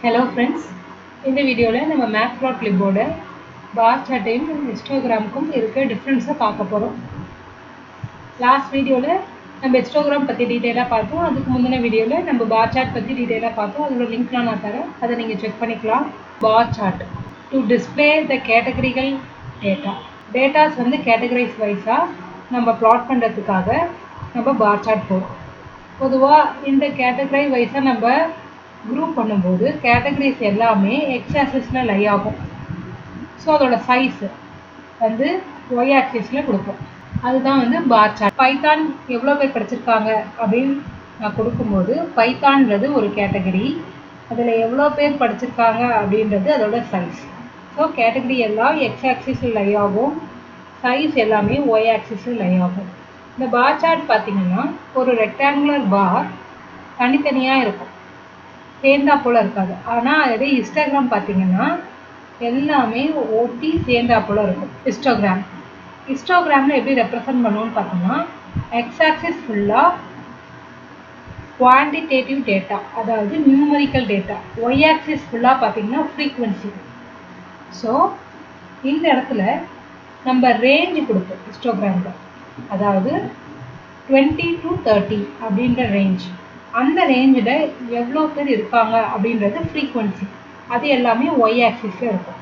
Hello friends, இந்த வீடியோவில் நம்ம மேட்ப்ளாட்லிப்போட பார் சார்ட்டையும் ஹிஸ்டோகிராமுக்கும் இருக்க டிஃப்ரென்ஸை பார்க்க போகிறோம். லாஸ்ட் வீடியோவில் நம்ம ஹிஸ்டோகிராம் பற்றி டீட்டெயிலாக பார்த்தோம். அதுக்கு முந்தின வீடியோவில் நம்ம பார் சார்ட் பற்றி டீட்டெயிலாக பார்த்தோம். அதோட லிங்க்லாம் நான் தரேன், அதை நீங்கள் செக் பண்ணிக்கலாம். Bar chart to display the கேட்டகரிகள் டேட்டாஸ் கேட்டகரைஸ் வைஸாக நம்ம ப்ளாட் பண்ணுறதுக்காக நம்ம பார் சார்ட் போகிறோம். பொதுவாக இந்த கேட்டகரி வைஸாக நம்ம குரூப் பண்ணும்போது கேட்டகரிஸ் எல்லாமே எக்ஸ் ஆக்சிஸில் லை ஆகும். ஸோ அதோட சைஸ் ஒய் ஆக்சிஸில் கொடுப்போம். அதுதான் பார் சார்ட். பைத்தான் எவ்வளோ பேர் படிச்சிருக்காங்க அப்படின்னு நான் கொடுக்கும்போது பைத்தான்றது ஒரு கேட்டகரி, அதில் எவ்வளோ பேர் படிச்சிருக்காங்க அப்படின்றது அதோட சைஸ். ஸோ கேட்டகரி எல்லாம் எக்ஸ் ஆக்சிஸில் லை ஆகும், சைஸ் எல்லாமே ஒய் ஆக்சிஸில் லை ஆகும். இந்த பார் சார்ட் பார்த்தீங்கன்னா ஒரு ரெக்டாங்குலர் பார் தனித்தனியாக இருக்கும், சேர்ந்தா போல் இருக்காது. ஆனால் அதே ஹிஸ்டோகிராம் பார்த்தீங்கன்னா எல்லாமே ஒட்டி சேர்ந்தா போல் இருக்கும். ஹிஸ்டோகிராமில் எப்படி ரெப்ரசன்ட் பண்ணுவோன்னு பார்த்தோம்னா எக்ஸ் ஆக்சிஸ் ஃபுல்லாக குவான்டிடேட்டிவ் டேட்டா, அதாவது நியூமரிக்கல் டேட்டா. ஒய் ஆக்சிஸ் ஃபுல்லாக பார்த்தீங்கன்னா ஃப்ரீக்வன்சி. ஸோ இந்த இடத்துல நம்ம ரேஞ்சு கொடுப்போம் ஹிஸ்டோகிராமில், அதாவது 20 to 30 அப்படின்ற ரேஞ்ச். அந்த ரேஞ்சில் எவ்வளோ பேர் இருக்காங்க அப்படின்றது ஃப்ரீக்வன்சி. அது எல்லாமே ஒய் ஆக்சிஸில் இருக்கும்.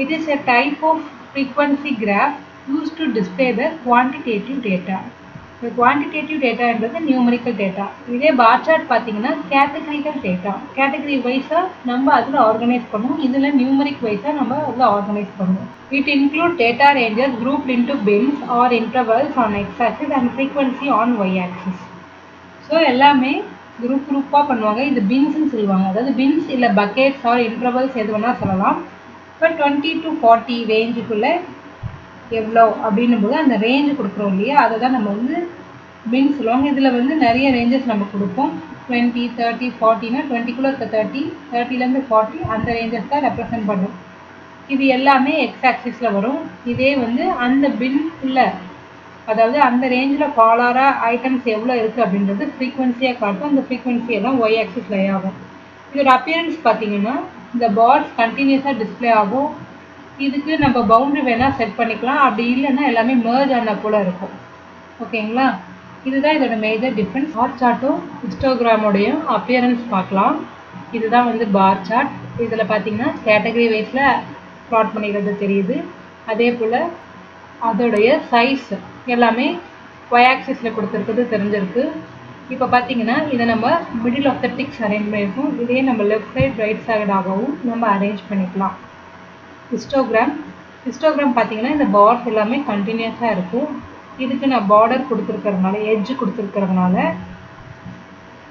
It is a type of frequency graph used to display the quantitative data. இந்த குவான்டிடேட்டிவ் டேட்டான்றது நியூமரிக்கல் டேட்டா. இதே பார் சார்ட் பார்த்தீங்கன்னா கேட்டகரிக்கல் டேட்டா. கேட்டகரி வைஸாக நம்ம அதில் ஆர்கனைஸ் பண்ணுவோம், இதில் நியூமரிக் வைஸாக நம்ம அதில் ஆர்கனைஸ் பண்ணுவோம். It include data ranges grouped into bins or intervals on x axis and frequency on y axis. So எல்லாமே குரூப்பாக பண்ணுவாங்க. இது பின்ஸ்ன்னு சொல்லுவாங்க, அதாவது பின்ஸ் இல்லை பக்கெட்ஸ் ஆர் இன்டர்வல்ஸ் எது வேணால் சொல்லலாம். இப்போ 20 to 40 ரேஞ்சுக்குள்ளே எவ்வளோ அப்படின்னும் போது அந்த ரேஞ்சு கொடுக்குறோம் இல்லையா, அதை தான் நம்ம பின்ஸ் சொல்லுவாங்க. இதில் நிறைய ரேஞ்சஸ் நம்ம கொடுப்போம். 20, 30, 40னா 20குள்ளே இருக்க 30, 30லேருந்து 40 அந்த ரேஞ்சஸ் தான் ரெப்ரசன்ட் பண்ணும். இது எல்லாமே எக்ஸ் ஆக்சிஸில் வரும். இதே அந்த பின் இல்லை, அதாவது அந்த ரேஞ்சில் ஃபாலோராக ஐட்டம்ஸ் எவ்வளோ இருக்குது அப்படின்றது ஃப்ரீக்வன்சியாக காட்டும். அந்த ஃப்ரீக்வன்சி எல்லாம் ஒய் ஆக்சிஸ் லை ஆகும். இதோட அப்பியரன்ஸ் பார்த்தீங்கன்னா இந்த பார்ஸ் கண்டினியூஸாக டிஸ்பிளே ஆகும். இதுக்கு நம்ம பவுண்ட்ரி வேணால் செட் பண்ணிக்கலாம், அப்படி இல்லைன்னா எல்லாமே மெர்ஜ் ஆன போல் இருக்கும். ஓகேங்களா, இதுதான் இதோட மேஜர் டிஃப்ரென்ஸ். பார் சார்ட்டும் ஹிஸ்டோகிராமோடையும் அப்பியரன்ஸ் பார்க்கலாம். இதுதான் பார் சார்ட். இதில் பார்த்தீங்கன்னா கேட்டகரி வைஸில் ப்ளாட் பண்ணிக்கிறது தெரியுது. அதே போல் அதோடைய சைஸ் எல்லாமே ஒய் ஆக்சிஸில் கொடுத்துருக்குது தெரிஞ்சிருக்கு. இப்போ பார்த்தீங்கன்னா இதை நம்ம middle of the ticks arrange பண்ணியிருக்கோம். இதே நம்ம லெஃப்ட் சைட் ரைட் சைடாகவும் நம்ம அரேஞ்ச் பண்ணிக்கலாம். ஹிஸ்டோகிராம் பார்த்தீங்கன்னா இந்த பார்ஸ் எல்லாமே கண்டினியூஸாக இருக்கும். இதுக்கு நான் பார்டர் கொடுத்துருக்கறதுனால, எட்ஜ் கொடுத்துருக்கறதுனால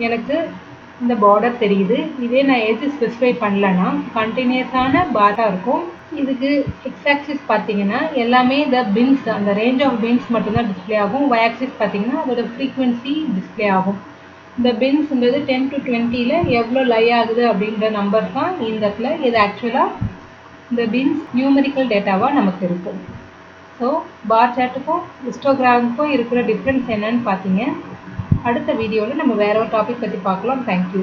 எனக்கு இந்த பார்டர் தெரியுது. இதே நான் எது ஸ்பெசிஃபை பண்ணலன்னா கண்டினியூஸான பார்டாக இருக்கும். இதுக்கு எக்ஸ் ஆக்சிஸ் பார்த்தீங்கன்னா எல்லாமே இந்த பின்ஸ், அந்த ரேஞ்ச் ஆஃப் பின்ஸ் மட்டும்தான் டிஸ்பிளே ஆகும். ஒய் ஆக்சிஸ் பார்த்தீங்கன்னா அதோட ஃப்ரீக்வன்சி டிஸ்பிளே ஆகும். இந்த பின்ஸ்ன்றது 10 to 20ல் எவ்வளோ லை ஆகுது அப்படின்ற நம்பர் தான் இந்த இடத்துல. இது ஆக்சுவலாக இந்த பின்ஸ் நியூமரிக்கல் டேட்டாவாக நமக்கு இருக்கும். ஸோ பார் சார்ட்டுக்கும் ஹிஸ்டோகிராமுக்கும் இருக்கிற டிஃப்ரென்ஸ் என்னன்னு பார்த்தீங்க. அடுத்த வீடியோவில் நம்ம வேற ஒரு டாபிக் பற்றி பார்க்கலாம். தேங்க்யூ.